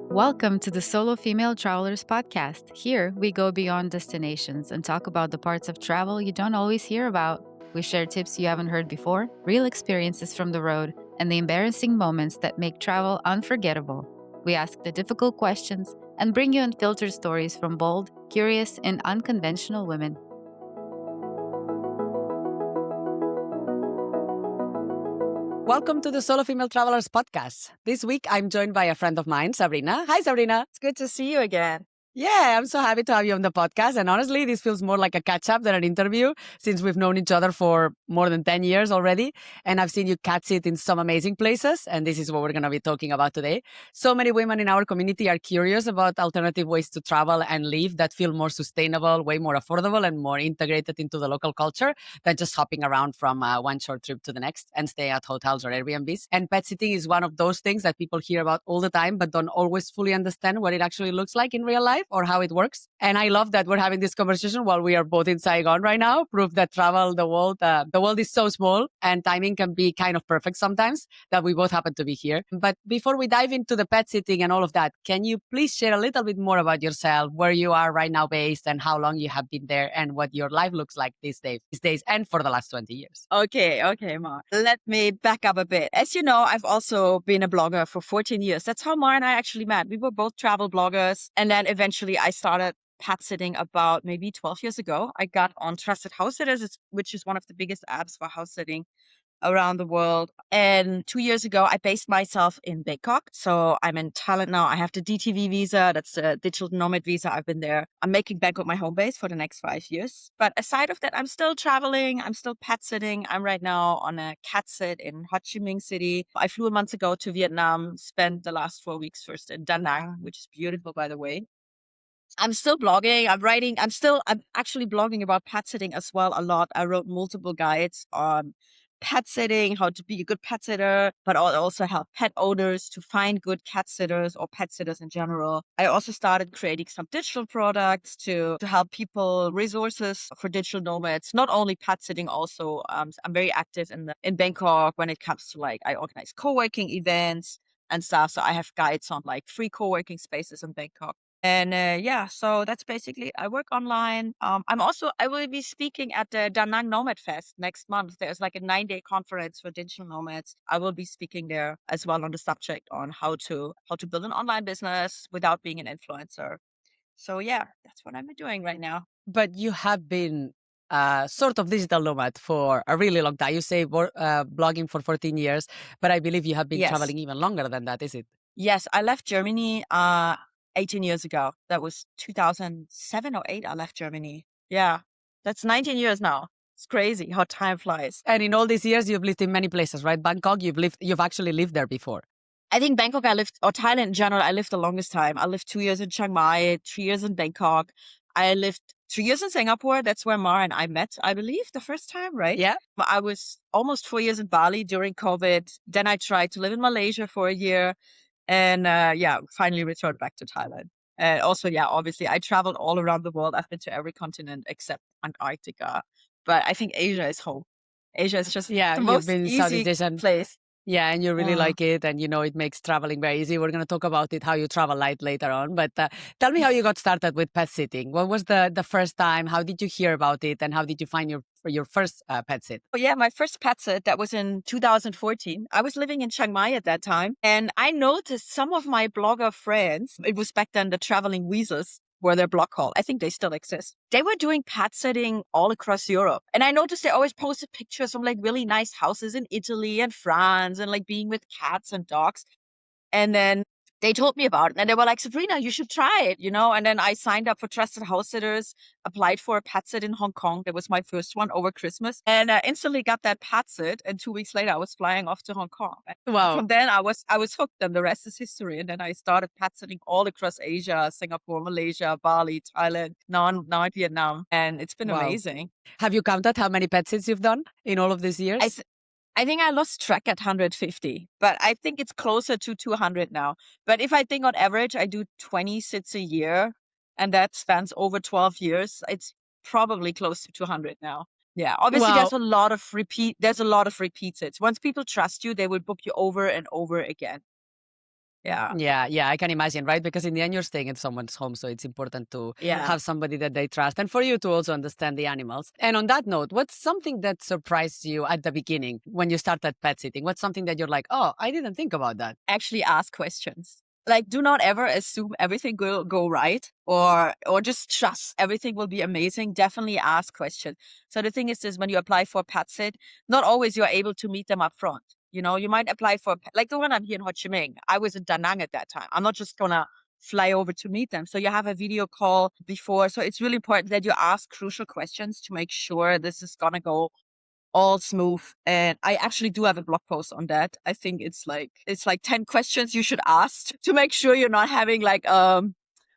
Welcome to the Solo Female Travelers podcast. Here, we go beyond destinations and talk about the parts of travel you don't always hear about. We share tips you haven't heard before, real experiences from the road, and the embarrassing moments that make travel unforgettable. We ask the difficult questions and bring you unfiltered stories from bold, curious, and unconventional women. Welcome to the Solo Female Travelers podcast. This week, I'm joined by a friend of mine, Sabrina. Hi, Sabrina. It's good to see you again. Yeah, I'm so happy to have you on the podcast. And honestly, this feels more like a catch up than an interview since we've known each other for more than 10 years already. And I've seen you cat sit in some amazing places. And this is what we're going to be talking about today. So many women in our community are curious about alternative ways to travel and live that feel more sustainable, way more affordable, and more integrated into the local culture than just hopping around from one short trip to the next and staying at hotels or Airbnbs. And pet sitting is one of those things that people hear about all the time, but don't always fully understand what it actually looks like in real life or how it works. And I love that we're having this conversation while we are both in Saigon right now. Proof that the world is so small and timing can be kind of perfect sometimes that we both happen to be here. But before we dive into the pet sitting and all of that, can you please share a little bit more about yourself, where you are right now based and how long you have been there and what your life looks like these days and for the last 20 years? Okay, Mar. Let me back up a bit. As you know, I've also been a blogger for 14 years. That's how Mar and I actually met. We were both travel bloggers. And then eventually I started pet sitting about maybe 12 years ago. I got on Trusted House Sitters, which is one of the biggest apps for house sitting around the world. And 2 years ago, I based myself in Bangkok. So I'm in Thailand now. I have the DTV visa. That's the digital nomad visa. I've been there. I'm making Bangkok my home base for the next 5 years. But aside of that, I'm still traveling. I'm still pet sitting. I'm right now on a cat sit in Ho Chi Minh City. I flew a month ago to Vietnam, spent the last 4 weeks first in Da Nang, which is beautiful, by the way. I'm still blogging. I'm actually blogging about pet sitting as well a lot. I wrote multiple guides on pet sitting, how to be a good pet sitter, but I also help pet owners to find good cat sitters or pet sitters in general. I also started creating some digital products to help people, resources for digital nomads, not only pet sitting, also I'm very active in Bangkok when it comes to I organize co-working events and stuff. So I have guides on free co-working spaces in Bangkok. And yeah, so that's basically, I work online. I will be speaking at the Da Nang Nomad Fest next month. There's a 9-day conference for digital nomads. I will be speaking there as well on the subject on how to build an online business without being an influencer. So yeah, that's what I'm doing right now. But you have been sort of digital nomad for a really long time. You say blogging for 14 years, but I believe you have been Yes. traveling even longer than that, is it? Yes, I left Germany 18 years ago. That was 2007 or 8. I left Germany. Yeah, that's 19 years now. It's crazy how time flies. And in all these years, you've lived in many places, right? Bangkok, you've actually lived there before. I think Bangkok, or Thailand in general, I lived the longest time. I lived 2 years in Chiang Mai, 3 years in Bangkok. I lived 3 years in Singapore. That's where Mar and I met, I believe, the first time, right? Yeah. I was almost 4 years in Bali during COVID. Then I tried to live in Malaysia for a year. And yeah, finally returned back to Thailand. And also, yeah, obviously, I traveled all around the world. I've been to every continent except Antarctica. But I think Asia is home. Asia is just Yeah, the you've most been in Southeast easy Asian. place. Yeah, and you really Yeah. like it, and it makes traveling very easy. We're going to talk about it, how you travel light later on. But tell me how you got started with pet sitting. What was the first time? How did you hear about it, and how did you find your first pet sit? Oh, yeah, my first pet sit, that was in 2014. I was living in Chiang Mai at that time, and I noticed some of my blogger friends, it was back then the Traveling Weasels, were their blog called. I think they still exist. They were doing pet sitting all across Europe. And I noticed they always posted pictures from really nice houses in Italy and France and being with cats and dogs. And then they told me about it and they were like, Sabrina, you should try it, And then I signed up for Trusted House Sitters, applied for a pet sit in Hong Kong. That was my first one over Christmas. And I instantly got that pet sit. And 2 weeks later, I was flying off to Hong Kong. Wow. From then I was hooked, and the rest is history. And then I started pet sitting all across Asia, Singapore, Malaysia, Bali, Thailand, now in Vietnam. And it's been amazing. Have you counted how many pet sits you've done in all of these years? I think I lost track at 150, but I think it's closer to 200 now. But if I think on average, I do 20 sits a year, and that spans over 12 years. It's probably close to 200 now. Yeah, obviously Wow. there's a lot of repeat sits. Once people trust you, they will book you over and over again. Yeah. Yeah, I can imagine, right? Because in the end, you're staying at someone's home, so it's important to Yeah. have somebody that they trust and for you to also understand the animals. And on that note, what's something that surprised you at the beginning when you started pet sitting? What's something that you're like, oh, I didn't think about that? Actually ask questions. Like, do not ever assume everything will go right or just trust everything will be amazing. Definitely ask questions. So the thing is this, when you apply for pet sit, not always you're able to meet them up front. You know, you might apply for, like the one I'm here in Ho Chi Minh. I was in Da Nang at that time. I'm not just gonna fly over to meet them. So you have a video call before. So it's really important that you ask crucial questions to make sure this is gonna go all smooth. And I actually do have a blog post on that. I think it's like 10 questions you should ask to make sure you're not having like a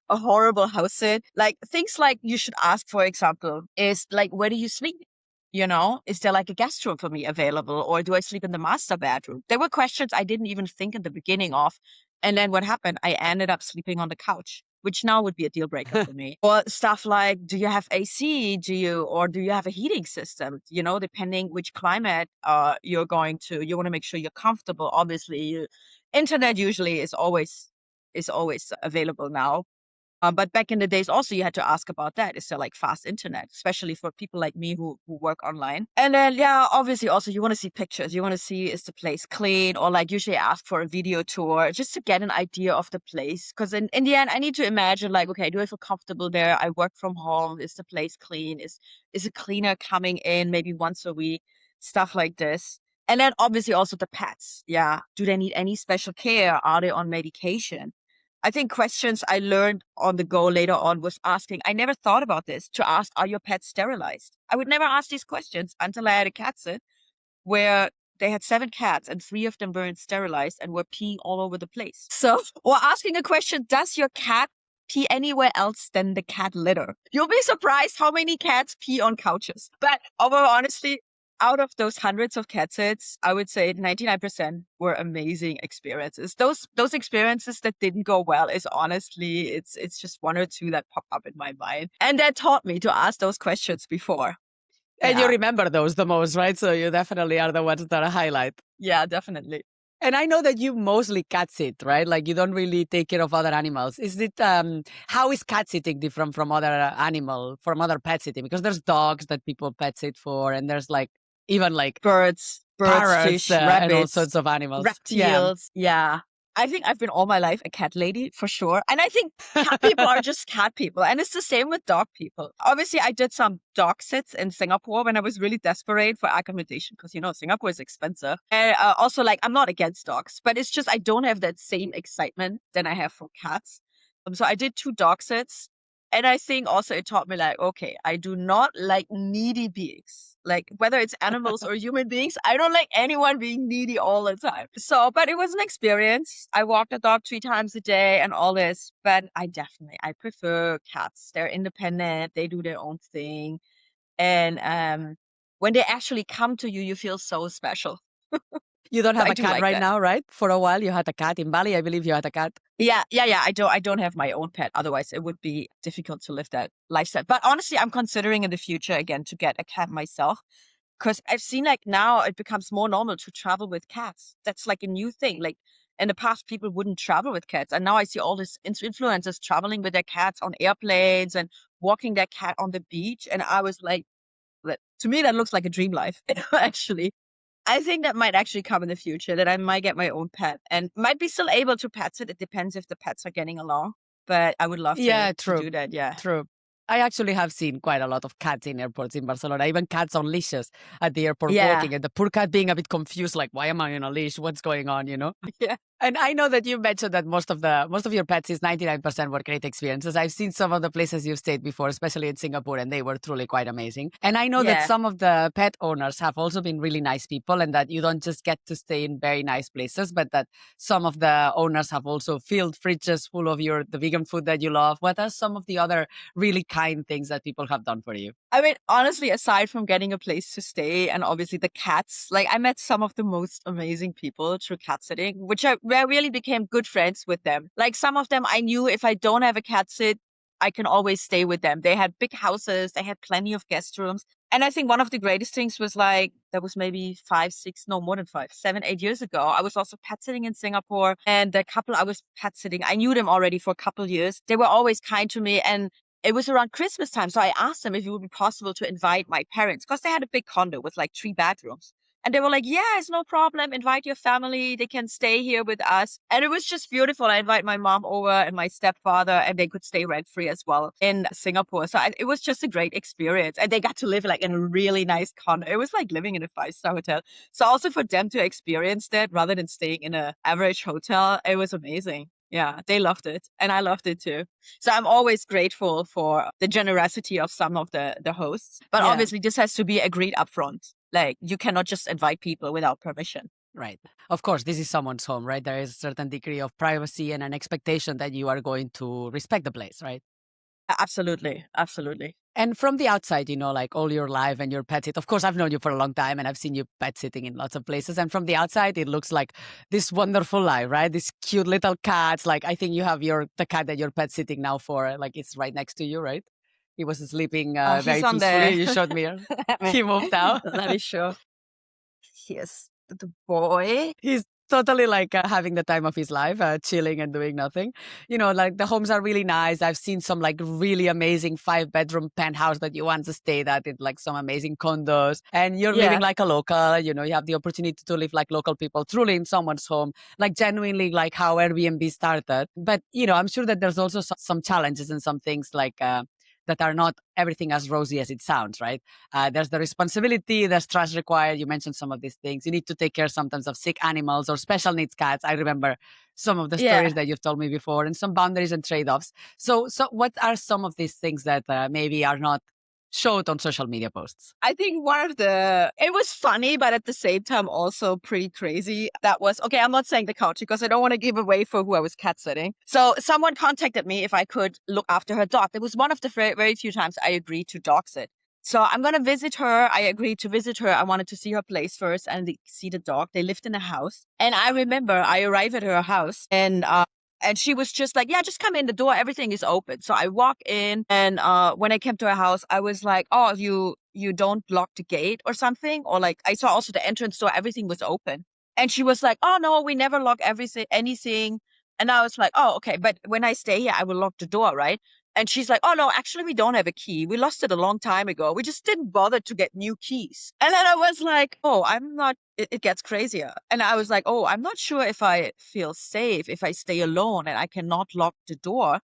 horrible house sit. Like things like you should ask, for example, is like, where do you sleep? You know, is there like a guest room for me available, or do I sleep in the master bedroom? There were questions I didn't even think in the beginning of. And then what happened? I ended up sleeping on the couch, which now would be a deal breaker for me. Or stuff like, do you have AC? Or do you have a heating system? You know, depending which climate you're going to, you want to make sure you're comfortable. Obviously, internet usually is always available now. But back in the days, also, you had to ask about that. Is there like fast internet, especially for people like me who work online? And then, yeah, obviously, also, you want to see pictures. You want to see, is the place clean? Or like usually ask for a video tour just to get an idea of the place. Because in the end, I need to imagine like, okay, do I feel comfortable there? I work from home. Is the place clean? Is a cleaner coming in maybe once a week? Stuff like this. And then obviously also the pets. Yeah. Do they need any special care? Are they on medication? I think questions I learned on the go later on was asking, I never thought about this, to ask, are your pets sterilized? I would never ask these questions until I had a cat sit where they had 7 cats and 3 of them weren't sterilized and were peeing all over the place. So, or asking a question, does your cat pee anywhere else than the cat litter? You'll be surprised how many cats pee on couches. But although honestly, out of those hundreds of cat sits, I would say 99% were amazing experiences. Those experiences that didn't go well is honestly, it's just one or two that pop up in my mind. And that taught me to ask those questions before. And you Yeah. remember those the most, right? So you definitely are the ones that highlight. Yeah, definitely. And I know that you mostly cat sit, right? Like you don't really take care of other animals. Is it how is cat sitting different from from other pet sitting? Because there's dogs that people pet sit for, and there's like even like Birds, parrots fish, and all rabbits, sorts of animals. Yeah. reptiles. Yeah. I think I've been all my life a cat lady for sure. And I think cat people are just cat people. And it's the same with dog people. Obviously, I did some dog sits in Singapore when I was really desperate for accommodation because, Singapore is expensive. And also, like, I'm not against dogs, but it's just I don't have that same excitement that I have for cats. So I did 2 dog sits. And I think also it taught me like, okay, I do not like needy beings. Like whether it's animals or human beings, I don't like anyone being needy all the time. So, but it was an experience. I walked the dog 3 times a day and all this, but I prefer cats. They're independent. They do their own thing. And when they actually come to you, you feel so special. You don't So have I a do cat like right that. now, right? For a while you had a cat in Bali. I believe you had a cat. Yeah. I don't have my own pet. Otherwise, it would be difficult to live that lifestyle. But honestly, I'm considering in the future again to get a cat myself because I've seen like now it becomes more normal to travel with cats. That's like a new thing. Like in the past, people wouldn't travel with cats, and now I see all these influencers traveling with their cats on airplanes and walking their cat on the beach. And I was like, to me, that looks like a dream life. Actually, I think that might actually come in the future, that I might get my own pet and might be still able to pet it. It depends if the pets are getting along, but I would love to Yeah, true. do that. Yeah. True. I actually have seen quite a lot of cats in airports in Barcelona, even cats on leashes at the airport Yeah. walking, and the poor cat being a bit confused, like, why am I on a leash? What's going on, you know? Yeah. And I know that you mentioned that most of your pets is 99% were great experiences. I've seen some of the places you've stayed before, especially in Singapore, and they were truly quite amazing. And I know that Yeah. some of the pet owners have also been really nice people, and that you don't just get to stay in very nice places, but that some of the owners have also filled fridges full of the vegan food that you love. What are some of the other really kind things that people have done for you? I mean, honestly, aside from getting a place to stay and obviously the cats, like I met some of the most amazing people through cat sitting, where I really became good friends with them. Like some of them I knew if I don't have a cat sit, I can always stay with them. They had big houses, they had plenty of guest rooms. And I think one of the greatest things was like, that was maybe 5, 6, no, more than 5, 7, 8 years ago. I was also pet sitting in Singapore, and the couple I was pet sitting, I knew them already for a couple years. They were always kind to me. And it was around Christmas time. So I asked them if it would be possible to invite my parents, because they had a big condo with like 3 bedrooms. And they were like, yeah, it's no problem. Invite your family. They can stay here with us. And it was just beautiful. I invite my mom over and my stepfather, and they could stay rent free as well in Singapore. So it was just a great experience. And they got to live like in a really nice condo. It was like living in a 5-star hotel. So also for them to experience that rather than staying in an average hotel, it was amazing. Yeah, they loved it. And I loved it too. So I'm always grateful for the generosity of some of the hosts. But Yeah. obviously, this has to be agreed upfront. Like, you cannot just invite people without permission. Right. Of course, this is someone's home, right? There is a certain degree of privacy and an expectation that you are going to respect the place, right? Absolutely. Absolutely. And from the outside, like all your life and your pet sit. Of course, I've known you for a long time and I've seen you pet sitting in lots of places. And from the outside, it looks like this wonderful life, right? These cute little cats. Like I think you have the cat that you're pet sitting now for, like it's right next to you, right? He was sleeping He's very on peacefully. the. You showed me. He moved out. Let me show. Here's the boy. He's totally like having the time of his life, chilling and doing nothing. Like the homes are really nice. I've seen some like really amazing 5-bedroom penthouse that you once stayed at in like some amazing condos, and you're living Yeah. like a local. You have the opportunity to live like local people, truly in someone's home, like genuinely like how Airbnb started. But I'm sure that there's also some challenges and some things like that are not everything as rosy as it sounds, right? There's the responsibility, there's trust required. You mentioned some of these things. You need to take care sometimes of sick animals or special needs cats. I remember some of the Yeah. stories that you've told me before, and some boundaries and trade-offs. So what are some of these things that maybe are not showed on social media posts? I think it was funny, but at the same time also pretty crazy. That was, okay, I'm not saying the country because I don't want to give away for who I was cat sitting. So someone contacted me if I could look after her dog. It was one of the very, very few times I agreed to dog sit. So I'm going to visit her. I agreed to visit her. I wanted to see her place first and see the dog. They lived in a house. And I remember I arrived at her house, and she was just like, yeah, just come in the door. Everything is open. So I walk in, and when I came to her house, I was like, oh, you don't lock the gate or something? Or like, I saw also the entrance door, everything was open. And she was like, oh, no, we never lock anything. And I was like, oh, okay. But when I stay here, I will lock the door, right? And she's like, oh, no, actually, we don't have a key. We lost it a long time ago. We just didn't bother to get new keys. And then I was like, oh, I'm not, it gets crazier. And I was like, oh, I'm not sure if I feel safe if I stay alone and I cannot lock the door.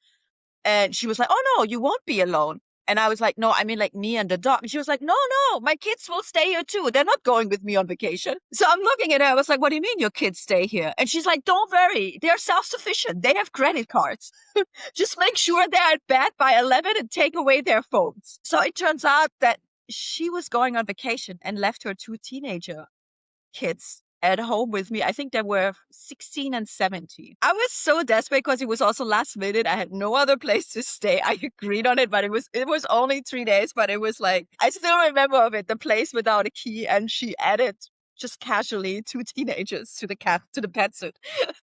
And she was like, oh, no, you won't be alone. And I was like, no, I mean like me and the dog. And she was like, no, no, my kids will stay here too. They're not going with me on vacation. So I'm looking at her. I was like, what do you mean your kids stay here? And she's like, don't worry. They're self-sufficient. They have credit cards. Just make sure they're at bed by 11 and take away their phones. So it turns out that she was going on vacation and left her 2 teenager kids at home with me. I think they were 16 and 17. I was so desperate because it was also last minute. I had no other place to stay. I agreed on it, but it was only 3 days, but it was like, I still remember of it, the place without a key, and she added just casually 2 teenagers to the pet suit.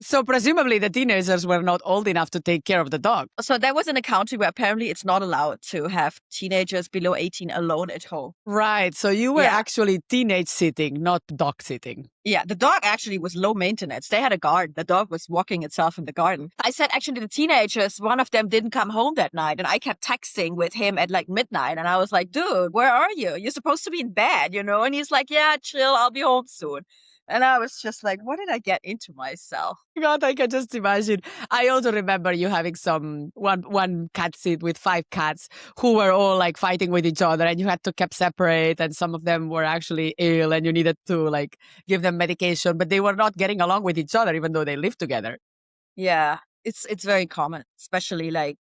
So presumably the teenagers were not old enough to take care of the dog. So that was in a country where apparently it's not allowed to have teenagers below 18 alone at home. Right. So you were Yeah. actually teenage sitting, not dog sitting. Yeah, the dog actually was low maintenance. They had a garden. The dog was walking itself in the garden. I said, actually, the teenagers, one of them didn't come home that night. And I kept texting with him at like midnight. And I was like, dude, where are you? You're supposed to be in bed, you know? And he's like, yeah, chill. I'll be home soon. And I was just like, what did I get into myself? God, I can just imagine. I also remember you having one cat sit with 5 cats who were all like fighting with each other, and you had to keep separate, and some of them were actually ill and you needed to like give them medication, but they were not getting along with each other even though they lived together. Yeah, it's very common, especially like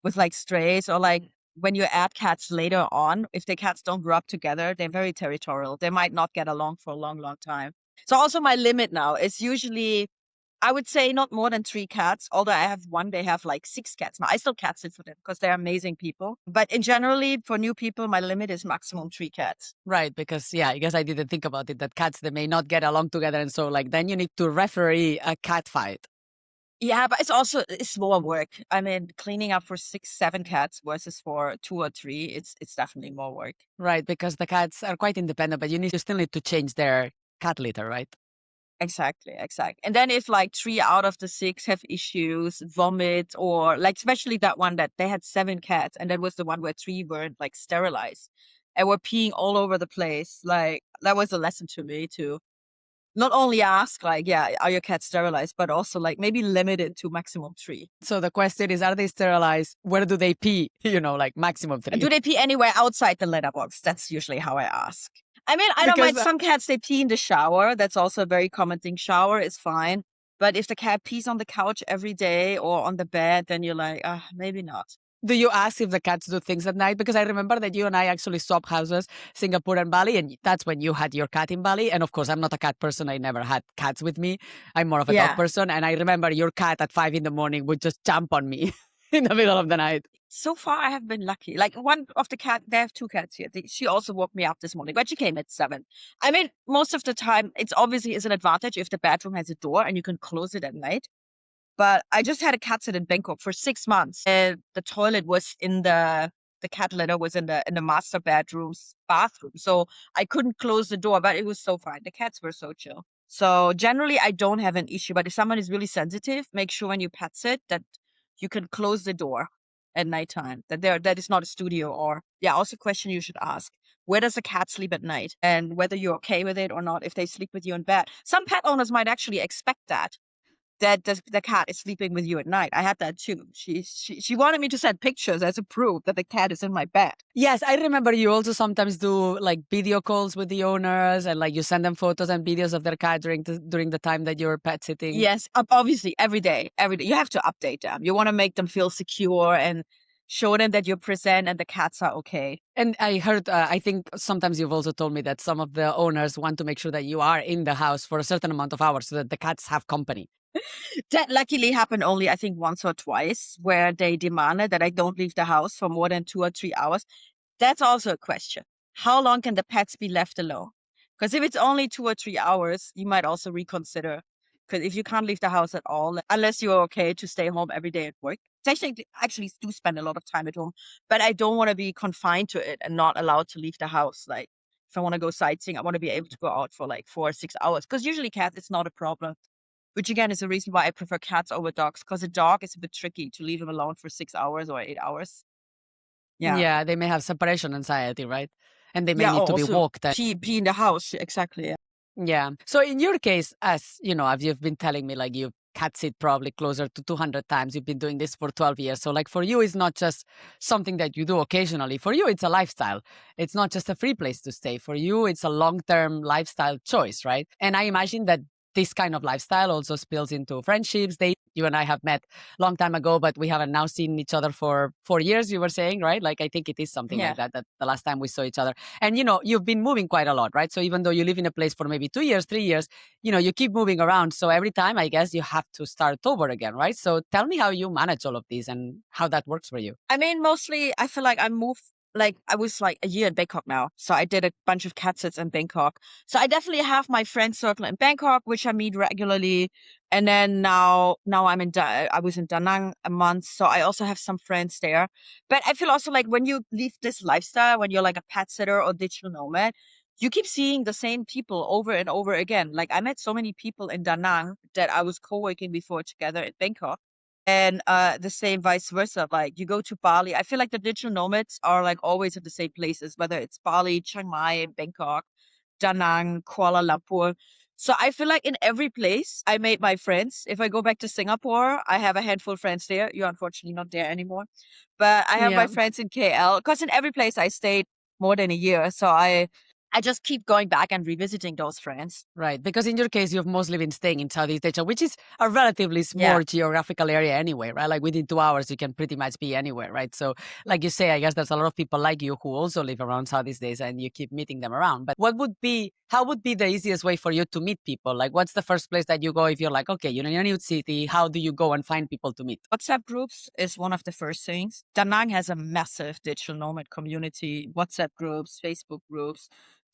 with like strays or like when you add cats later on. If the cats don't grow up together, they're very territorial. They might not get along for a long, long time. So also my limit now is usually, I would say, not more than 3 cats. Although I have one, they have like 6 cats now. I still cat sit for them because they're amazing people. But in generally, for new people, my limit is maximum 3 cats. Right, because yeah, I guess I didn't think about it, that cats, they may not get along together, and so like then you need to referee a cat fight. Yeah, but it's more work. I mean, cleaning up for 6, 7 cats versus for 2 or 3, it's definitely more work. Right, because the cats are quite independent, but you still need to change their cat litter, right? Exactly, exactly. And then if like 3 out of the 6 have issues, vomit, or like especially that one that they had 7 cats, and that was the one where 3 weren't like sterilized and were peeing all over the place. Like that was a lesson to me to not only ask like, yeah, are your cats sterilized, but also like maybe limit it to maximum 3. So the question is, are they sterilized? Where do they pee? Like maximum And 3. do they pee anywhere outside the litter box? That's usually how I ask. I mean, I don't Because mind. Some cats, they pee in the shower. That's also a very common thing. Shower is fine. But if the cat pees on the couch every day or on the bed, then you're like, maybe not. do you ask if the cats do things at night? Because I remember that you and I actually swapped houses, Singapore and Bali, and that's when you had your cat in Bali. And of course, I'm not a cat person. I never had cats with me. I'm more of a dog Yeah. person. And I remember your cat at 5 a.m. would just jump on me in the middle of the night. So far, I have been lucky. Like one of the cat, they have 2 cats here. She also woke me up this morning, but she came at 7. I mean, most of the time, it's obviously is an advantage if the bedroom has a door and you can close it at night. But I just had a cat sit in Bangkok for 6 months, and the toilet was in the cat litter was in the master bedroom's bathroom. So I couldn't close the door, but it was so fine. The cats were so chill. So generally, I don't have an issue. But if someone is really sensitive, make sure when you pet sit that you can close the door at nighttime. That is not a studio. Or yeah, also a question you should ask: where does a cat sleep at night, and whether you're okay with it or not. If they sleep with you in bed, some pet owners might actually expect that the cat is sleeping with you at night. I had that too. She wanted me to send pictures as a proof that the cat is in my bed. Yes, I remember you also sometimes do like video calls with the owners and like you send them photos and videos of their cat during the time that you're pet sitting. Yes, obviously every day, every day. You have to update them. You want to make them feel secure and show them that you're present and the cats are okay. And I heard, I think sometimes you've also told me that some of the owners want to make sure that you are in the house for a certain amount of hours so that the cats have company. That luckily happened only, I think, once or twice, where they demanded that I don't leave the house for more than 2 or 3 hours. That's also a question. How long can the pets be left alone? Because if it's only 2 or 3 hours, you might also reconsider. Because if you can't leave the house at all, unless you're okay to stay home every day at work, actually do spend a lot of time at home. But I don't want to be confined to it and not allowed to leave the house. Like if I want to go sightseeing, I want to be able to go out for like 4 or 6 hours. Because usually cats, it's not a problem. Which again is the reason why I prefer cats over dogs. Because a dog is a bit tricky to leave him alone for 6 hours or 8 hours. Yeah. Yeah, they may have separation anxiety, right? And they may Yeah, need or to be also walked. pee in the house. Exactly. Yeah. Yeah. So in your case, as you know, as you've been telling me, like you've cat sit probably closer to 200 times. You've been doing this for 12 years. So like for you, it's not just something that you do occasionally. For you, it's a lifestyle. It's not just a free place to stay. For you, it's a long-term lifestyle choice, right? And I imagine that this kind of lifestyle also spills into friendships. You and I have met long time ago, but we haven't now seen each other for 4 years, you were saying, right? Like I think it is something Yeah. like that, that the last time we saw each other. And you've been moving quite a lot, right? So even though you live in a place for maybe 2 years, 3 years, you keep moving around. So every time, I guess you have to start over again, right? So tell me how you manage all of these and how that works for you. I mean, mostly I feel like I moved like I was like a year in Bangkok now. So I did a bunch of cat sits in Bangkok. So I definitely have my friend circle in Bangkok, which I meet regularly. And then now I was in Da Nang a month. So I also have some friends there. But I feel also like when you leave this lifestyle, when you're like a pet sitter or digital nomad, you keep seeing the same people over and over again. Like I met so many people in Da Nang that I was co-working before together in Bangkok. And the same vice versa. Like you go to Bali, I feel like the digital nomads are like always at the same places, whether it's Bali, Chiang Mai, Bangkok, Da Nang, Kuala Lumpur. So I feel like in every place I made my friends. If I go back to Singapore, I have a handful of friends there. You're unfortunately not there anymore. But I have my Yeah. friends in KL because in every place I stayed more than a year. So I just keep going back and revisiting those friends. Right. Because in your case, you've mostly been staying in Southeast Asia, which is a relatively Yeah. small geographical area anyway, right? Like within 2 hours, you can pretty much be anywhere, right? So, like you say, I guess there's a lot of people like you who also live around Southeast Asia and you keep meeting them around. But how would be the easiest way for you to meet people? Like, what's the first place that you go if you're like, okay, you're in a new city, how do you go and find people to meet? WhatsApp groups is one of the first things. Da Nang has a massive digital nomad community, WhatsApp groups, Facebook groups.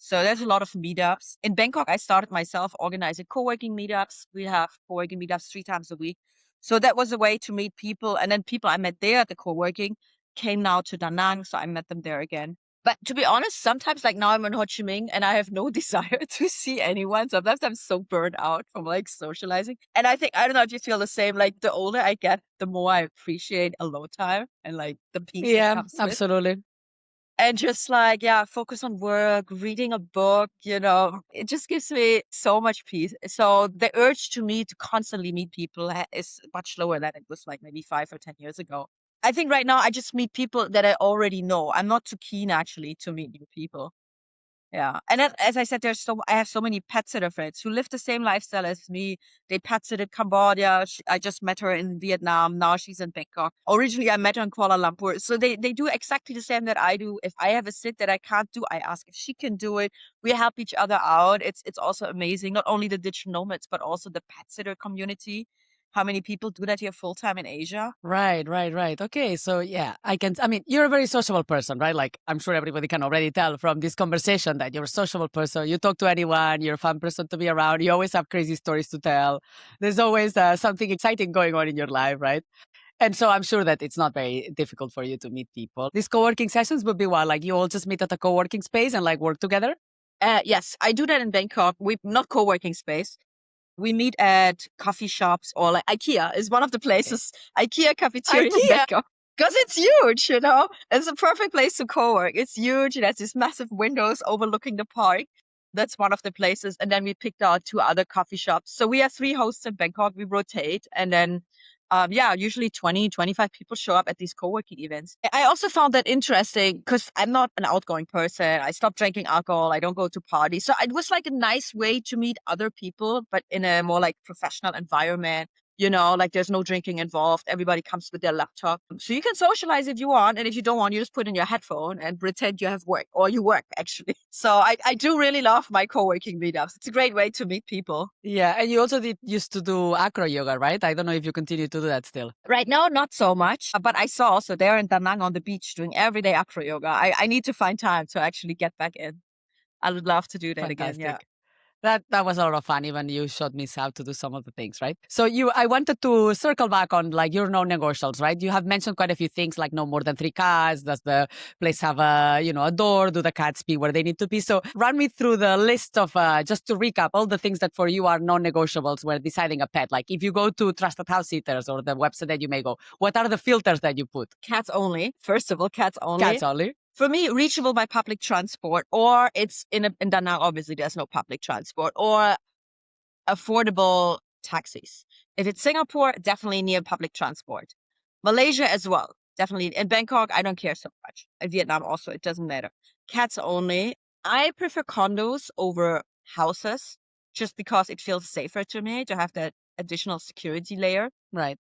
So there's a lot of meetups. In Bangkok, I started myself organizing co-working meetups. We have co-working meetups 3 times a week. So that was a way to meet people. And then people I met there at the co-working came now to Da Nang. So I met them there again. But to be honest, sometimes like now I'm in Ho Chi Minh and I have no desire to see anyone. Sometimes I'm so burned out from like socializing. And I think, I don't know if you feel the same, like the older I get, the more I appreciate alone time and like the peace it Yeah, comes with. absolutely. And just like, yeah, focus on work, reading a book, it just gives me so much peace. So the urge to constantly meet people is much lower than it was like maybe 5 or 10 years ago. I think right now I just meet people that I already know. I'm not too keen actually to meet new people. Yeah. And then, as I said, I have so many pet sitter friends who live the same lifestyle as me. They pet sitted Cambodia. I just met her in Vietnam. Now she's in Bangkok. Originally, I met her in Kuala Lumpur. So they do exactly the same that I do. If I have a sit that I can't do, I ask if she can do it. We help each other out. It's also amazing. Not only the digital nomads, but also the pet sitter community. How many people do that here full time in Asia? Right, right, right. Okay, so yeah, I mean, you're a very sociable person, right? Like, I'm sure everybody can already tell from this conversation that you're a sociable person. You talk to anyone, you're a fun person to be around. You always have crazy stories to tell. There's always something exciting going on in your life, right? And so I'm sure that it's not very difficult for you to meet people. These co-working sessions would be what? Like, you all just meet at a co-working space and like work together? Yes, I do that in Bangkok. We not co-working space. We meet at coffee shops or like IKEA is one of the Okay. places. IKEA cafeteria in IKEA! Bangkok. Because it's huge, It's a perfect place to co-work. It's huge. It has these massive windows overlooking the park. That's one of the places. And then we picked out 2 other coffee shops. So we have 3 hosts in Bangkok. We rotate. And then, usually 20, 25 people show up at these co-working events. I also found that interesting because I'm not an outgoing person. I stopped drinking alcohol. I don't go to parties. So it was like a nice way to meet other people, but in a more like professional environment. Like there's no drinking involved. Everybody comes with their laptop. So you can socialize if you want. And if you don't want, you just put in your headphone and pretend you have work or you work actually. So I do really love my co-working meetups. It's a great way to meet people. Yeah, and you also used to do acro yoga, right? I don't know if you continue to do that still. Right now, not so much, but I saw also there in Da Nang on the beach doing everyday acro yoga. I need to find time to actually get back in. I would love to do that again. Yeah. Fantastic. That was a lot of fun. Even you showed me how to do some of the things, right? So I wanted to circle back on like your non-negotiables, right? You have mentioned quite a few things like no more than 3 cats. Does the place have a door? Do the cats be where they need to be? So run me through the list of just to recap all the things that for you are non-negotiables when deciding a pet. Like if you go to Trusted House Sitters or the website that you may go, what are the filters that you put? Cats only. First of all, cats only. Cats only. For me, reachable by public transport, or it's in Da Nang, obviously there's no public transport, or affordable taxis. If it's Singapore, definitely near public transport. Malaysia as well, definitely. In Bangkok, I don't care so much. In Vietnam also, it doesn't matter. Cats only. I prefer condos over houses just because it feels safer to me to have that additional security layer. Right.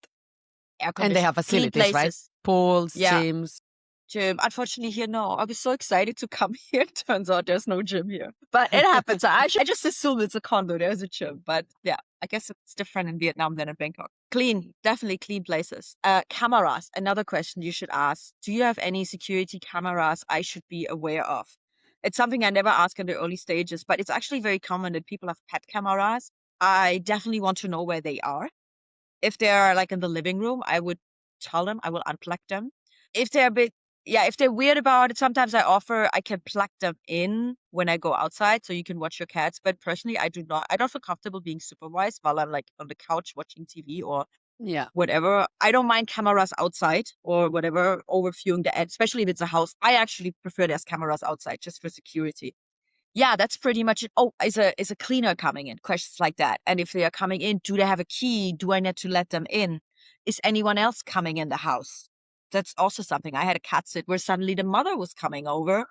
Air And they have conditioning, clean facilities, right? places. Pools, Yeah. gyms. Gym. Unfortunately, here, no. I was so excited to come here. Turns out there's no gym here. But it happens. I just assume it's a condo. There's a gym. But yeah, I guess it's different in Vietnam than in Bangkok. Clean, definitely clean places. Cameras. Another question you should ask. Do you have any security cameras I should be aware of? It's something I never ask in the early stages, but it's actually very common that people have pet cameras. I definitely want to know where they are. If they're like in the living room, I would tell them, I will unplug them. If they're a bit, yeah, if they're weird about it, sometimes I can plug them in when I go outside so you can watch your cats. But personally, I don't feel comfortable being supervised while I'm like on the couch watching TV or Yeah. whatever. I don't mind cameras outside or whatever, overviewing the ad, especially if it's a house. I actually prefer there's cameras outside just for security. Yeah, that's pretty much it. Oh, is a cleaner coming in? Questions like that. And if they are coming in, do they have a key? Do I need to let them in? Is anyone else coming in the house? That's also something. I had a cat sit where suddenly the mother was coming over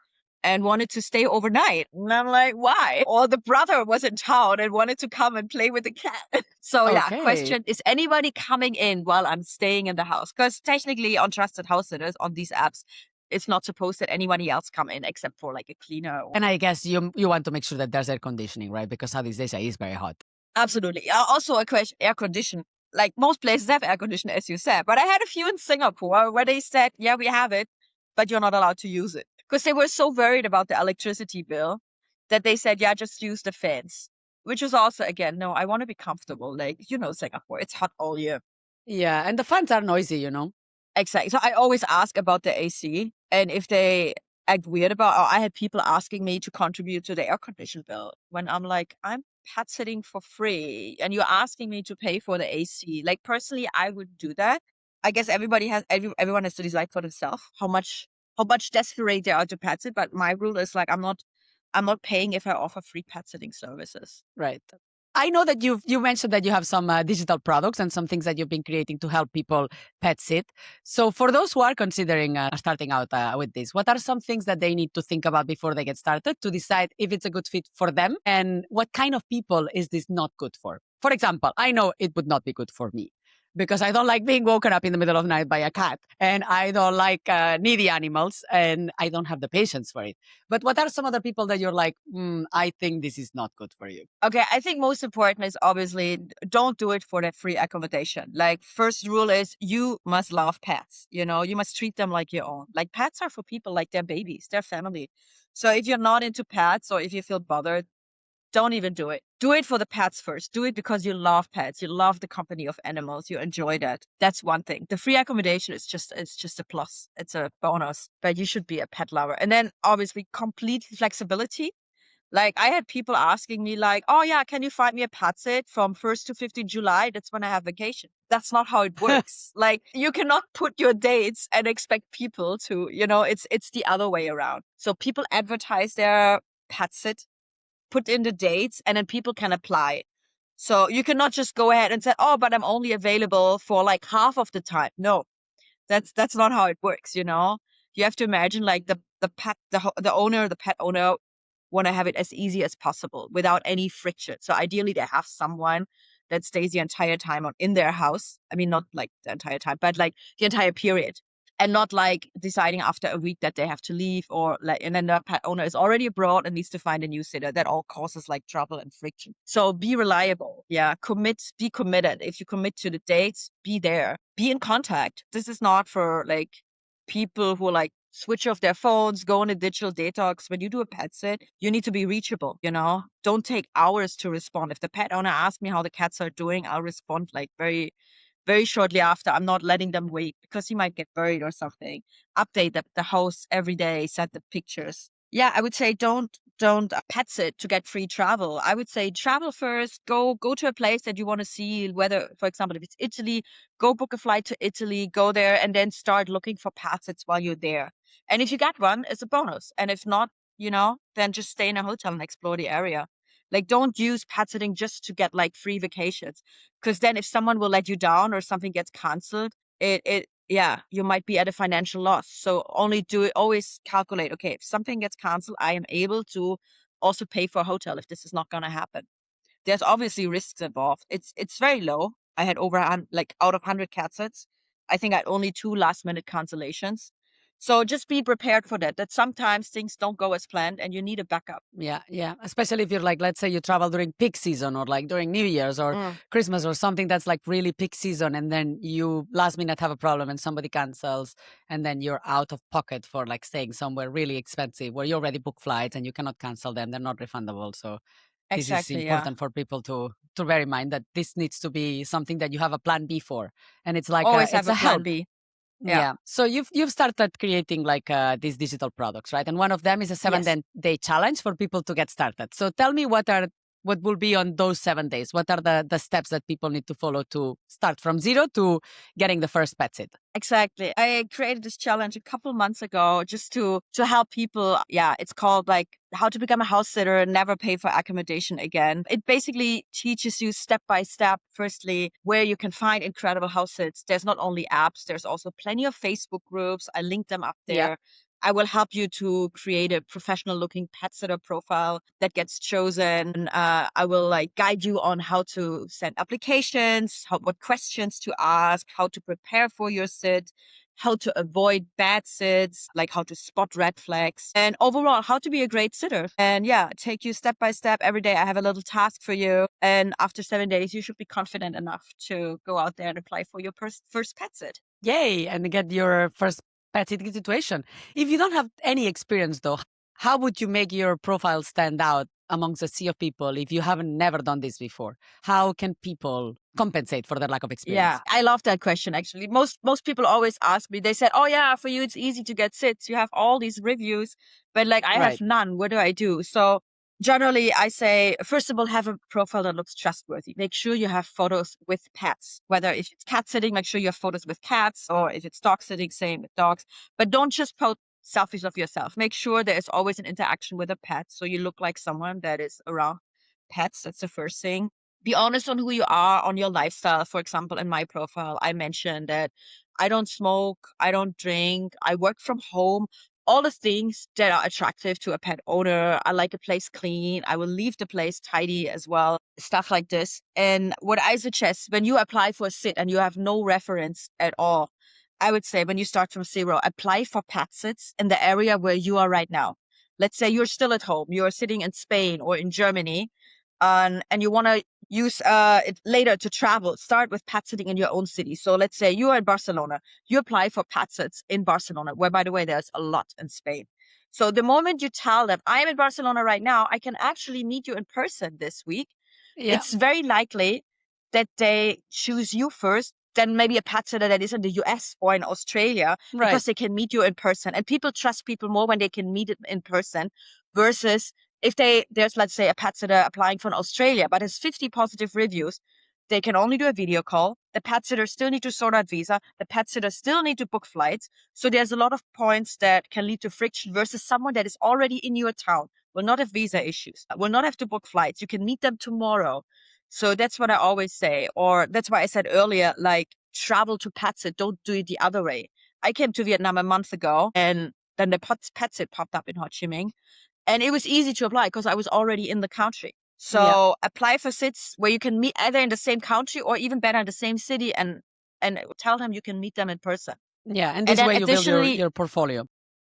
and wanted to stay overnight. And I'm like, why? Or the brother was in town and wanted to come and play with the cat. So yeah, Okay. question, is anybody coming in while I'm staying in the house? Because technically on Trusted House Sitters, on these apps, it's not supposed that anybody else come in except for like a cleaner. And I guess you want to make sure that there's air conditioning, right? Because Southeast Asia is very hot. Absolutely. Also a question, air condition. Like most places have air conditioning, as you said. But I had a few in Singapore where they said, yeah, we have it, but you're not allowed to use it. Because they were so worried about the electricity bill that they said, yeah, just use the fans. Which is also, again, no, I want to be comfortable. Like, Singapore, it's hot all year. Yeah, and the fans are noisy, you know. Exactly. So I always ask about the AC, and if they act weird about, or I had people asking me to contribute to the air condition bill when I'm like, I'm pet sitting for free, and you're asking me to pay for the AC. Like personally, I would do that. I guess everyone has to decide for themselves how much desperate they are to pet sit. But my rule is like I'm not paying if I offer free pet sitting services. Right. I know that you mentioned that you have some digital products and some things that you've been creating to help people pet sit. So for those who are considering starting out with this, what are some things that they need to think about before they get started to decide if it's a good fit for them and what kind of people is this not good for? For example, I know it would not be good for me because I don't like being woken up in the middle of the night by a cat and I don't like needy animals and I don't have the patience for it. But what are some other people that you're like, I think this is not good for you? Okay, I think most important is obviously don't do it for that free accommodation. Like first rule is you must love pets. You know, you must treat them like your own. Like pets are for people like their babies, their family. So if you're not into pets or if you feel bothered, don't even do it. Do it for the pets first. Do it because you love pets. You love the company of animals. You enjoy that. That's one thing. The free accommodation is just a plus. It's a bonus. But you should be a pet lover. And then obviously complete flexibility. Like I had people asking me like, "Oh yeah, can you find me a pet sit from 1st to 15th July? That's when I have vacation." That's not how it works. Like you cannot put your dates and expect people to, it's the other way around. So people advertise their pet sit, put in the dates, and then people can apply. So you cannot just go ahead and say, "Oh, but I'm only available for like half of the time." No, that's not how it works, you know? You have to imagine like the owner, the pet owner want to have it as easy as possible without any friction. So ideally they have someone that stays the entire time in their house. I mean, not like the entire time, but like the entire period. And not like deciding after a week that they have to leave or like, and then the pet owner is already abroad and needs to find a new sitter. That all causes like trouble and friction. So be reliable. Yeah. Be committed. If you commit to the dates, be there, be in contact. This is not for like people who like switch off their phones, go on a digital detox. When you do a pet sit, you need to be reachable, you know? Don't take hours to respond. If the pet owner asks me how the cats are doing, I'll respond like very, very shortly after. I'm not letting them wait because he might get buried or something. Update the house every day, set the pictures. Yeah, I would say don't pet sit to get free travel. I would say travel first. Go to a place that you want to see. Whether, for example, if it's Italy, go book a flight to Italy, go there, and then start looking for pet sits while you're there. And if you get one, it's a bonus. And if not, then just stay in a hotel and explore the area. Like, don't use pet sitting just to get like free vacations. Because then if someone will let you down or something gets canceled, yeah, you might be at a financial loss. So only do it, always calculate, okay, if something gets canceled, I am able to also pay for a hotel if this is not going to happen. There's obviously risks involved. It's very low. I had like out of 100 cat sits, I think I had only 2 last minute cancellations. So just be prepared for that sometimes things don't go as planned and you need a backup. Yeah, yeah. Especially if you're like, let's say you travel during peak season or like during New Year's or Christmas or something that's like really peak season, and then you last minute have a problem and somebody cancels, and then you're out of pocket for like staying somewhere really expensive where you already booked flights and you cannot cancel them. They're not refundable. So this is Exactly, yeah. important for people to bear in mind that this needs to be something that you have a plan B for, and it's like Always have it's a a plan help. B. Yeah. Yeah. So you've started creating like these digital products, right? And one of them is a Yes. day challenge for people to get started. So tell me what will be on those 7 days? What are the steps that people need to follow to start from zero to getting the first pet sit? Exactly. I created this challenge a couple months ago just to help people. Yeah, it's called like how to become a house sitter and never pay for accommodation again. It basically teaches you step by step, firstly, where you can find incredible house sits. There's not only apps, there's also plenty of Facebook groups. I link them up Yeah. there. I will help you to create a professional looking pet sitter profile that gets chosen. I will like guide you on how to send applications, what questions to ask, how to prepare for your sit, how to avoid bad sits, like how to spot red flags, and overall how to be a great sitter. And yeah, take you step by step. Every day I have a little task for you. And after 7 days, you should be confident enough to go out there and apply for your first pet sit. Yay. And get your first pet sitting situation. If you don't have any experience though, how would you make your profile stand out amongst a sea of people if you haven't never done this before? How can people compensate for their lack of experience? Yeah, I love that question actually. Most people always ask me, they said, "Oh yeah, for you it's easy to get sits. You have all these reviews, but like I have Right. none. What do I do?" So generally I say, first of all, have a profile that looks trustworthy. Make sure you have photos with pets. Whether if it's cat sitting, make sure you have photos with cats, or if it's dog sitting, same with dogs. But don't just post selfies of yourself. Make sure there is always an interaction with a pet so you look like someone that is around pets. That's the first thing. Be honest on who you are, on your lifestyle. For example, in my profile, I mentioned that I don't smoke, I don't drink, I work from home. All the things that are attractive to a pet owner. I like a place clean. I will leave the place tidy as well. Stuff like this. And what I suggest when you apply for a sit and you have no reference at all, I would say when you start from zero, apply for pet sits in the area where you are right now. Let's say you're still at home, you're sitting in Spain or in Germany, and you want to use it later to travel. Start with pet sitting in your own city. So let's say you are in Barcelona, you apply for pet sits in Barcelona, where by the way, there's a lot in Spain. So the moment you tell them, I am in Barcelona right now, I can actually meet you in person this week, Yeah. it's very likely that they choose you first, then maybe a pet sitter that is in the US or in Australia, Right. because they can meet you in person. And people trust people more when they can meet it in person versus if there's, let's say, a pet sitter applying for an Australia, but has 50 positive reviews, they can only do a video call. The pet sitter still need to sort out visa. The pet sitter still need to book flights. So there's a lot of points that can lead to friction versus someone that is already in your town, will not have visa issues, will not have to book flights. You can meet them tomorrow. So that's what I always say. Or that's why I said earlier, like travel to pet sit, don't do it the other way. I came to Vietnam a month ago and then the pet sit popped up in Ho Chi Minh. And it was easy to apply because I was already in the country. Yeah. So apply for sits where you can meet either in the same country or even better in the same city, and tell them you can meet them in person. Yeah. And And this then way you build additionally, your portfolio.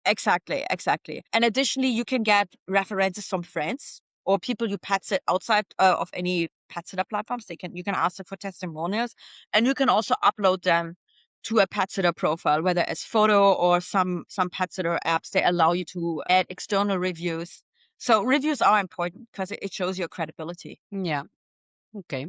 exactly, exactly. And additionally, you can get references from friends or people you pet sit outside of any pet sitter platforms. You can ask them for testimonials, and you can also upload them to a pet sitter profile, whether as photo or some pet sitter apps. They allow you to add external reviews. So reviews are important because it shows your credibility. Yeah. Okay.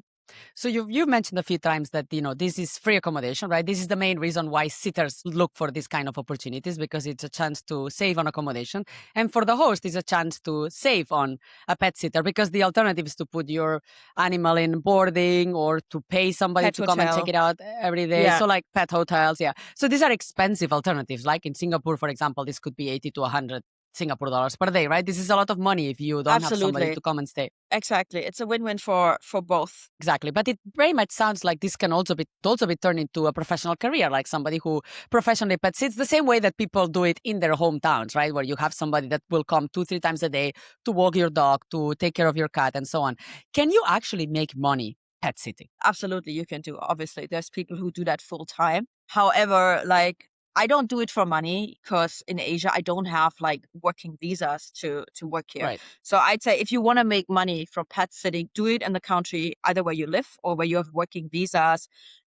So you've mentioned a few times that this is free accommodation, right? This is the main reason why sitters look for this kind of opportunities because it's a chance to save on accommodation, and for the host, it's a chance to save on a pet sitter because the alternative is to put your animal in boarding or to pay somebody Pet to come and check hotel. it out every day. Yeah, So like pet hotels, yeah. So these are expensive alternatives. Like in Singapore, for example, this could be 80 to 100 Singapore dollars per day, right? This is a lot of money if you don't have somebody absolutely. to come and stay. Exactly. It's a win-win for both. Exactly. But it very much sounds like this can also be turned into a professional career, like somebody who professionally pet sits the same way that people do it in their hometowns, right? Where you have somebody that will come 2, 3 times a day to walk your dog, to take care of your cat, and so on. Can you actually make money pet sitting? Absolutely, you can do. Obviously, there's people who do that full time. However, like I don't do it for money because in Asia I don't have like working visas to work here. Right. So I'd say if you want to make money from pet sitting, do it in the country either where you live or where you have working visas,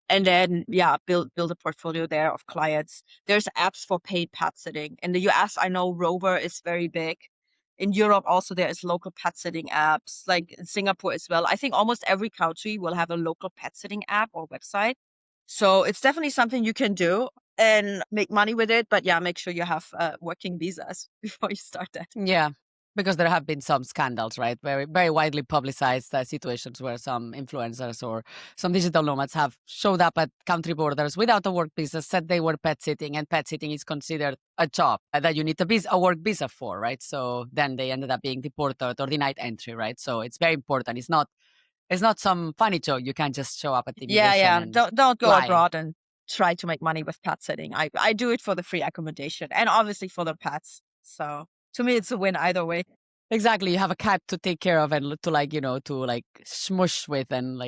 and then yeah, build a portfolio there of clients. There's apps for paid pet sitting. In the US, I know Rover is very big. In Europe, also there is local pet sitting apps, like in Singapore as well. I think almost every country will have a local pet sitting app or website. So it's definitely something you can do and make money with it. But yeah, make sure you have working visas before you start that. Yeah. Because there have been some scandals, right? Very, very widely publicized situations where some influencers or some digital nomads have showed up at country borders without a work visa, said they were pet sitting, and pet sitting is considered a job that you need a work visa for, right? So then they ended up being deported or denied entry, right? So it's very important. It's not some funny joke. You can't just show up at the Yeah, immigration yeah. and Don't go lie. abroad and try to make money with pet sitting. I do it for the free accommodation and obviously for the pets. So to me, it's a win either way. Exactly. You have a cat to take care of and to smush with and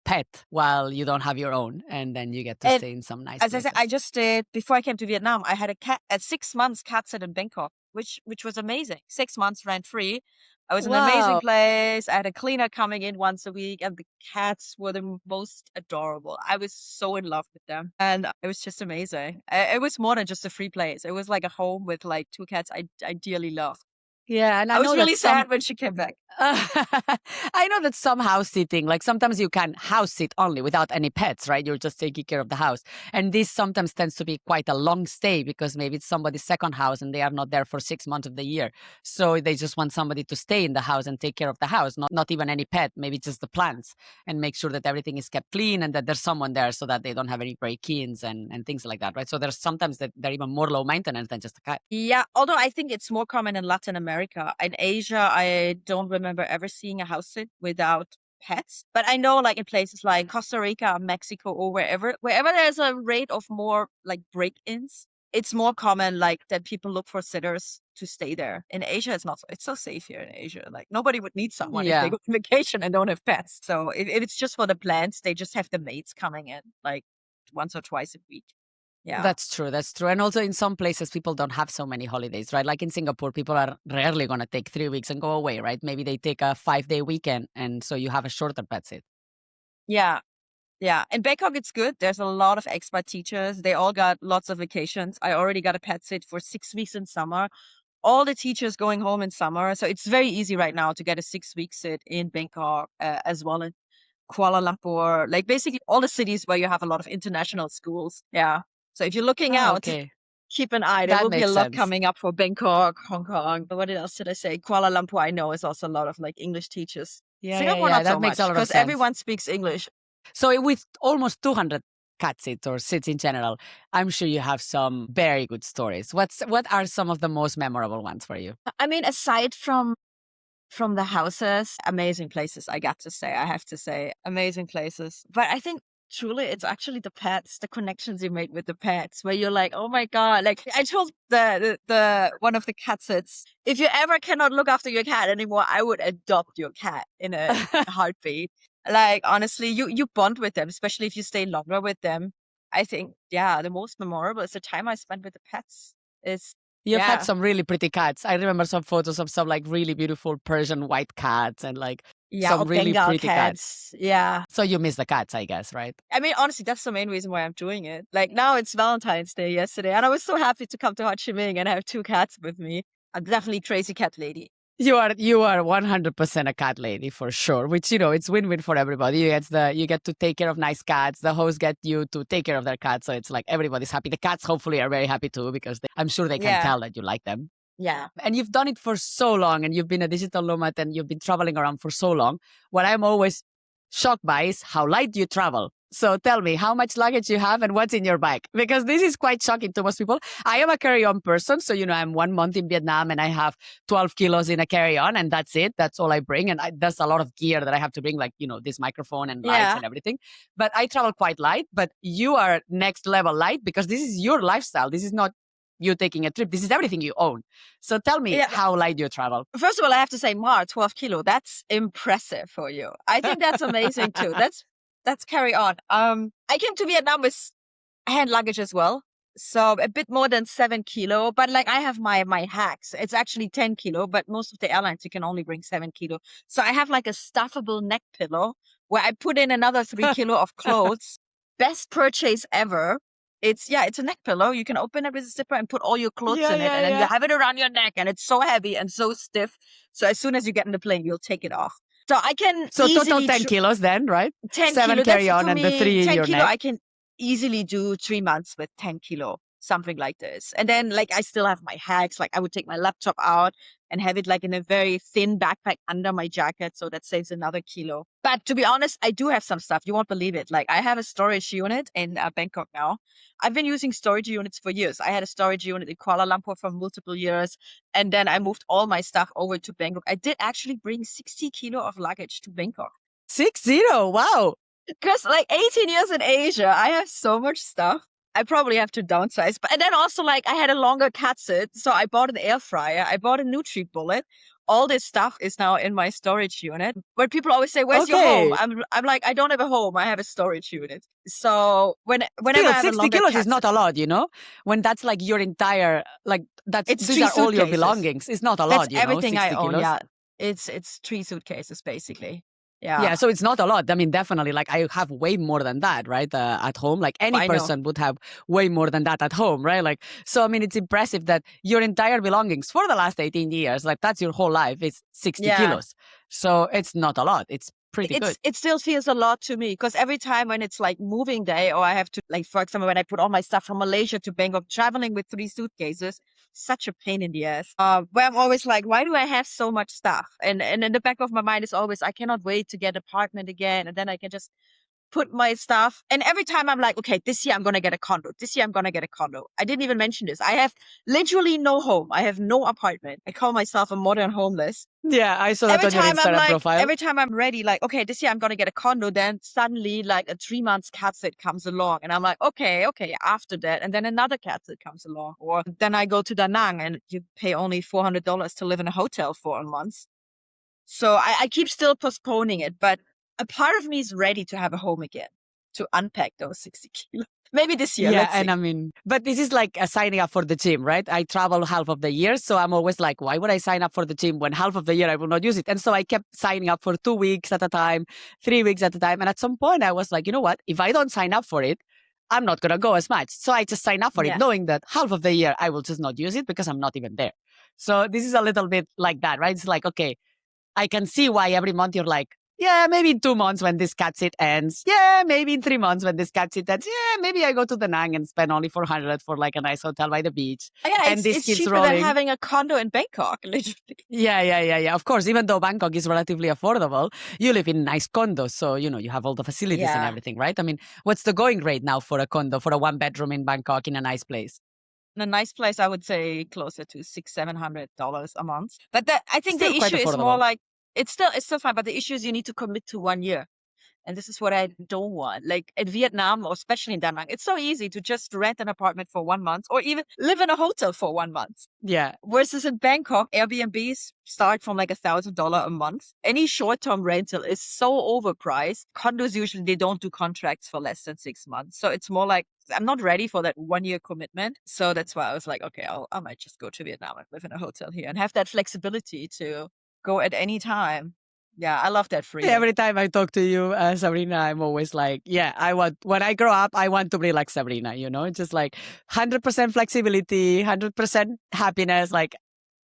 pet while you don't have your own. And then you get to And stay in some nice as I said, I places. just did before I came to Vietnam. I had a cat at 6 months cat sit in Bangkok, which was amazing. 6 months rent free. I was in an amazing Wow. place. I had a cleaner coming in once a week, and the cats were the most adorable. I was so in love with them, and it was just amazing. It was more than just a free place. It was like a home with like two cats I dearly love. Yeah, and I I was know that really sad when she came back. I know that some house sitting, like sometimes you can house sit only without any pets, right? You're just taking care of the house. And this sometimes tends to be quite a long stay because maybe it's somebody's second house and they are not there for 6 months of the year. So they just want somebody to stay in the house and take care of the house, not even any pet, maybe just the plants, and make sure that everything is kept clean and that there's someone there so that they don't have any break-ins and things like that, right? So there's sometimes that they're even more low maintenance than just a cat. Yeah, although I think it's more common in Latin America. In Asia, I don't remember ever seeing a house sit without pets. But I know like in places like Costa Rica, Mexico, or wherever there's a rate of more like break-ins, it's more common like that people look for sitters to stay there. In Asia, it's not so, it's so safe here in Asia. Like nobody would need someone if they Yeah. go on vacation and don't have pets. So if it's just for the plants, they just have the maids coming in like once or twice a week. Yeah. That's true. That's true. And also in some places, people don't have so many holidays, right? Like in Singapore, people are rarely going to take 3 weeks and go away, right? Maybe they take a 5-day weekend. And so you have a shorter pet sit. Yeah. Yeah. In Bangkok, it's good. There's a lot of expat teachers. They all got lots of vacations. I already got a pet sit for 6 weeks in summer. All the teachers going home in summer. So it's very easy right now to get a 6-week sit in Bangkok as well in Kuala Lumpur, like basically all the cities where you have a lot of international schools. Yeah. So if you're looking Oh, out, okay. keep an eye. There That will be a makes lot sense. coming up for Bangkok, Hong Kong. But what else did I say? Kuala Lumpur, I know, is also a lot of like English teachers. Singapore, not so That makes a much lot of because sense. everyone speaks English. So with almost 200 cat sits or sits in general, I'm sure you have some very good stories. What are some of the most memorable ones for you? I mean, aside from the houses, amazing places, I got to say, I have to say, amazing places. But I think truly it's actually the pets, the connections you made with the pets, where you're like, oh my God. Like I told the one of the cat sits, if you ever cannot look after your cat anymore, I would adopt your cat in a heartbeat. Like honestly, you bond with them, especially if you stay longer with them. I think, yeah, the most memorable is the time I spent with the pets. Is You've had yeah. some really pretty cats. I remember some photos of some like really beautiful Persian white cats and like Yeah, some or really Bengal pretty cats. cats. Yeah. So you miss the cats, I guess, right? I mean, honestly, that's the main reason why I'm doing it. Like now it's Valentine's Day yesterday, and I was so happy to come to Ho Chi Minh and have 2 cats with me. I'm definitely crazy cat lady. You are 100% a cat lady for sure, which it's win-win for everybody. You get to take care of nice cats. The hosts get you to take care of their cats, so it's like everybody's happy. The cats hopefully are very happy too because I'm sure they can Yeah. tell that you like them. Yeah. And you've done it for so long and you've been a digital nomad and you've been traveling around for so long. What I'm always shocked by is how light you travel. So tell me how much luggage you have and what's in your bag, because this is quite shocking to most people. I am a carry-on person. So, I'm 1 month in Vietnam and I have 12 kilos in a carry-on and that's it. That's all I bring. And there's a lot of gear that I have to bring, like, this microphone and lights Yeah. and everything. But I travel quite light, but you are next level light because this is your lifestyle. This is not you taking a trip. This is everything you own. So tell me Yeah. how light you travel. First of all, I have to say, Mar, 12 kilo. That's impressive for you. I think that's amazing too. That's carry on. I came to Vietnam with hand luggage as well. So a bit more than 7 kilo, but like I have my hacks. It's actually 10 kilo, but most of the airlines you can only bring 7 kilo. So I have like a stuffable neck pillow where I put in another 3 kilo of clothes. Best purchase ever. It's a neck pillow. You can open it with a zipper and put all your clothes in it, and then you have it around your neck, and it's so heavy and so stiff. So as soon as you get in the plane, you'll take it off. So I can So total easily 10 kilos then, right? 10 7 kilo. carry That's on for and the me, 3 in 10 your kilo. neck. I can easily do 3 months with 10 kilo, something like this. And then like I still have my hacks. Like I would take my laptop out and have it like in a very thin backpack under my jacket. So that saves another kilo. But to be honest, I do have some stuff. You won't believe it. Like I have a storage unit in Bangkok now. I've been using storage units for years. I had a storage unit in Kuala Lumpur for multiple years. And then I moved all my stuff over to Bangkok. I did actually bring 60 kilo of luggage to Bangkok. 60? Wow. Because like 18 years in Asia, I have so much stuff. I probably have to downsize. But and then also like I had a longer cat sit, so I bought an air fryer. I bought a NutriBullet. All this stuff is now in my storage unit. But people always say, "Where's your home?" Okay. I'm like, I don't have a home. I have a storage unit. So whenever Still, I have a 60 longer kilos cat is not sit, a lot, when that's like your entire, like it's these 3 are all your suitcases. belongings. It's not a That's lot, everything I 60 own. kilos. Yeah, it's 3 suitcases basically. Yeah, so it's not a lot. I mean, definitely, like I have way more than that, right? At home, like any I know. person would have way more than that at home, right? Like, so I mean, it's impressive that your entire belongings for the last 18 years, like that's your whole life, is 60 Yeah. kilos. So it's not a lot. It's pretty good. It still feels a lot to me because every time when it's like moving day or I have to, like, for example, when I put all my stuff from Malaysia to Bangkok, traveling with 3 suitcases, such a pain in the ass. Where I'm always like, why do I have so much stuff? And in the back of my mind is always, I cannot wait to get an apartment again, and then I can just put my stuff. And every time I'm like, okay, this year I'm going to get a condo. This year I'm going to get a condo. I didn't even mention this. I have literally no home. I have no apartment. I call myself a modern homeless. Yeah, I saw that on your Instagram profile. Every time I'm ready, like, okay, this year I'm going to get a condo. Then suddenly like a 3 months cat sit comes along. And I'm like, okay, after that. And then another cat sit comes along. Or then I go to Da Nang and you pay only $400 to live in a hotel for a month. So I keep still postponing it, but a part of me is ready to have a home again, to unpack those 60 kilos. Maybe this year. Yeah, Let's and see. I mean, but this is like a signing up for the gym, right? I travel half of the year, so I'm always like, why would I sign up for the gym when half of the year I will not use it? And so I kept signing up for 2 weeks at a time, 3 weeks at a time. And at some point I was like, you know what? If I don't sign up for it, I'm not going to go as much. So I just sign up for it, Yeah. knowing that half of the year I will just not use it because I'm not even there. So this is a little bit like that, right? It's like, okay, I can see why every month you're like, yeah, maybe in 2 months when this cat sit ends. Yeah, maybe in 3 months when this cat sit ends. Yeah, maybe I go to the Nang and spend only 400 for like a nice hotel by the beach. Yeah, And this it's keeps cheaper rolling. than having a condo in Bangkok, literally. Yeah. Of course, even though Bangkok is relatively affordable, you live in nice condos. So, you know, you have all the facilities and Yeah. everything, right? I mean, what's the going rate now for a condo, for a 1 bedroom in Bangkok in a nice place? In a nice place, I would say closer to $600-700 a month. But I think Still the quite issue is more affordable. like, it's still fine, but the issue is you need to commit to 1 year. And this is what I don't want. Like in Vietnam, or especially in Denmark, it's so easy to just rent an apartment for 1 month or even live in a hotel for 1 month. Yeah. Versus in Bangkok, Airbnbs start from like $1,000 a month. Any short-term rental is so overpriced. Condos usually, they don't do contracts for less than 6 months. So it's more like, I'm not ready for that 1 year commitment. So that's why I was like, okay, I might just go to Vietnam and live in a hotel here and have that flexibility to go at any time. Yeah, I love that freedom. Every time I talk to you, Sabrina, I'm always like, yeah, when I grow up, I want to be like Sabrina, you know, just like 100% flexibility, 100% happiness. Like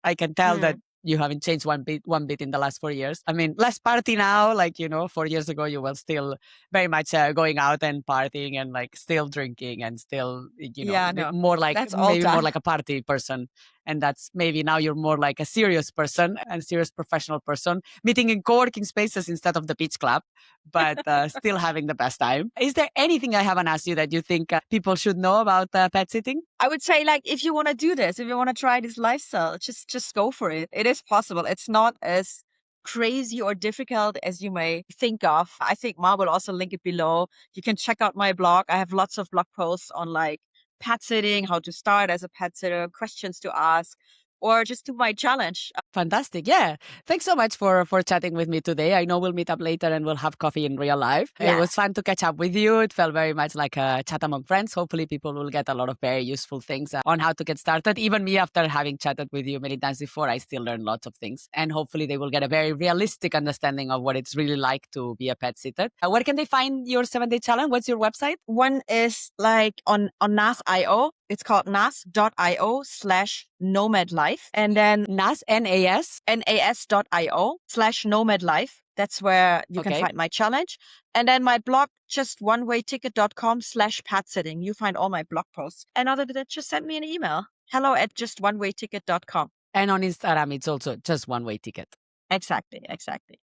I can tell that you haven't changed one bit in the last 4 years. I mean, less party now, like, you know, 4 years ago, you were still very much going out and partying and like still drinking and still, you know, Yeah, no, more like, that's all maybe more time. like a party person. And that's maybe now you're more like a serious person and serious professional person, meeting in co-working spaces instead of the beach club, but still having the best time. Is there anything I haven't asked you that you think people should know about pet sitting? I would say, like, if you want to do this, if you want to try this lifestyle, just go for it. It is possible. It's not as crazy or difficult as you may think of. I think Ma will also link it below. You can check out my blog. I have lots of blog posts on like pet sitting, how to start as a pet sitter, questions to ask, or just do my challenge. Fantastic. Yeah. Thanks so much for chatting with me today. I know we'll meet up later and we'll have coffee in real life. Yeah. It was fun to catch up with you. It felt very much like a chat among friends. Hopefully people will get a lot of very useful things on how to get started. Even me, after having chatted with you many times before, I still learn lots of things. And hopefully they will get a very realistic understanding of what it's really like to be a pet sitter. Where can they find your 7-day challenge? What's your website? One is like on nas.io. It's called nas.io/nomad life. And then NAS, N-A-S? nas.io/nomad life. That's where you can find my challenge. And then my blog, justonewayticket.com/pet sitting. You find all my blog posts. And other than that, just send me an email. hello@justonewayticket.com. And on Instagram, it's also just one way ticket. Exactly.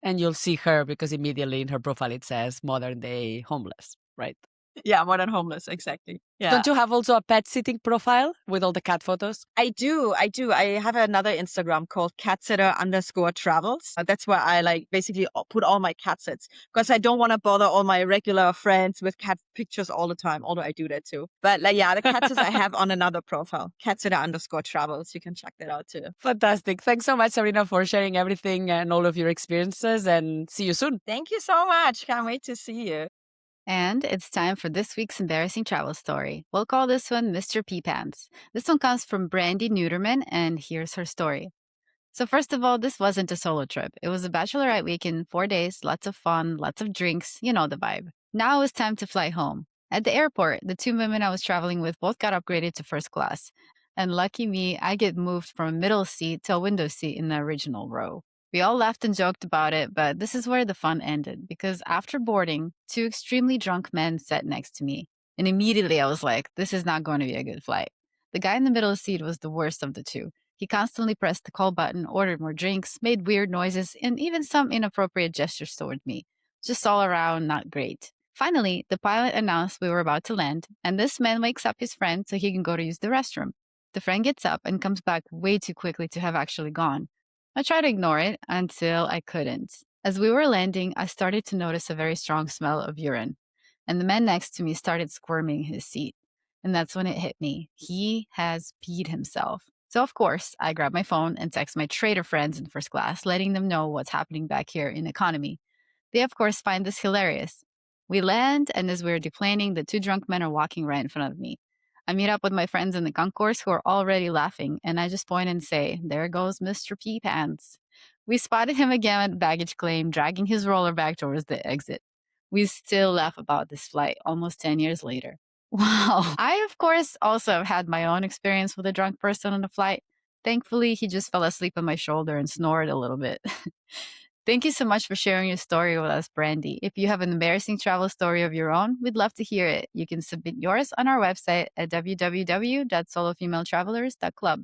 And you'll see her because immediately in her profile it says modern day homeless, right? Yeah, modern homeless. Exactly. Yeah. Don't you have also a pet sitting profile with all the cat photos? I do. I have another Instagram called catsitter_travels. That's where I like basically put all my cat sits because I don't want to bother all my regular friends with cat pictures all the time, although I do that too. But like, yeah, the cat sits I have on another profile, catsitter_travels. You can check that out too. Fantastic. Thanks so much, Sabrina, for sharing everything and all of your experiences, and see you soon. Thank you so much. Can't wait to see you. And it's time for this week's embarrassing travel story. We'll call this one Mr. Pee Pants. This one comes from Brandy Neuterman, and here's her story. So, first of all, this wasn't a solo trip. It was a bachelorette weekend, 4 days, lots of fun, lots of drinks, you know the vibe. Now it was time to fly home. At the airport, the two women I was traveling with both got upgraded to first class. And lucky me, I get moved from a middle seat to a window seat in the original row. We all laughed and joked about it, but this is where the fun ended because after boarding, two extremely drunk men sat next to me. And immediately I was like, this is not going to be a good flight. The guy in the middle seat was the worst of the two. He constantly pressed the call button, ordered more drinks, made weird noises, and even some inappropriate gestures toward me. Just all around not great. Finally, the pilot announced we were about to land, and this man wakes up his friend so he can go to use the restroom. The friend gets up and comes back way too quickly to have actually gone. I tried to ignore it until I couldn't. As we were landing, I started to notice a very strong smell of urine, and the man next to me started squirming in his seat. And that's when it hit me. He has peed himself. So, of course, I grab my phone and text my trader friends in first class, letting them know what's happening back here in economy. They, of course, find this hilarious. We land, and as we're deplaning, the two drunk men are walking right in front of me. I meet up with my friends in the concourse who are already laughing, and I just point and say, there goes Mr. Pee Pants. We spotted him again at baggage claim, dragging his roller bag towards the exit. We still laugh about this flight almost 10 years later. Wow. I, of course, also have had my own experience with a drunk person on a flight. Thankfully, he just fell asleep on my shoulder and snored a little bit. Thank you so much for sharing your story with us, Brandy. If you have an embarrassing travel story of your own, we'd love to hear it. You can submit yours on our website at www.solofemaletravelers.club.